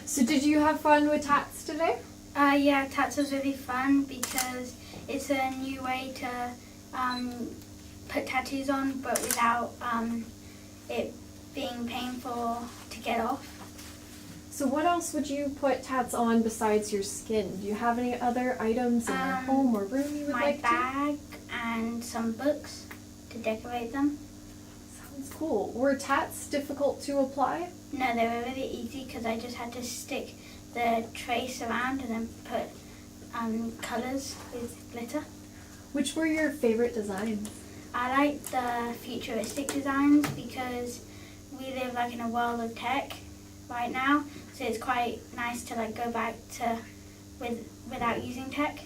So did you have fun with tats today? Yeah, tats was really fun because it's a new way to put tattoos on, but without it being painful to get off. So what else would you put tats on besides your skin? Do you have any other items in your home or room you would like to? My bag and some books to decorate them. Sounds cool. Were tats difficult to apply? No, they were really easy because I just had to stick the trace around and then put colours with glitter. Which were your favorite designs? I like the futuristic designs because we live like in a world of tech right now, so it's quite nice to like go back to without using tech.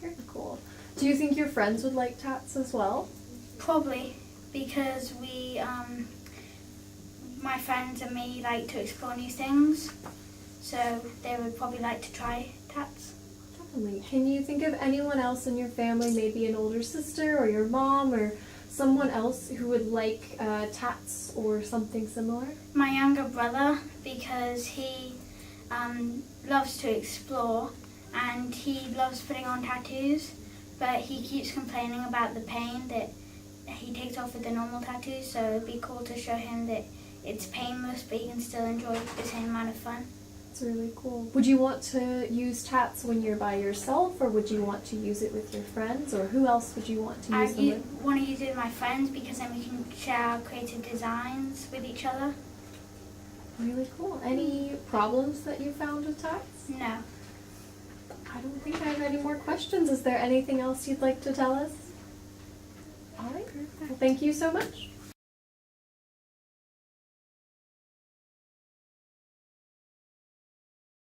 Very cool. Do you think your friends would like tats as well? Probably, because we my friends and me like to explore new things, so they would probably like to try tats. Definitely. Can you think of anyone else in your family, maybe an older sister or your mom or someone else who would like tats or something similar? My younger brother, because he loves to explore and he loves putting on tattoos, but he keeps complaining about the pain that he takes off with the normal tattoos, so it'd be cool to show him that it's painless but he can still enjoy the same amount of fun. It's really cool. Would you want to use tats when you're by yourself, or would you want to use it with your friends, or who else would you want to use them with? I want to use it with my friends because then we can share our creative designs with each other. Really cool. Any problems that you found with tats? No. I don't think I have any more questions. Is there anything else you'd like to tell us? All right. Well, thank you so much.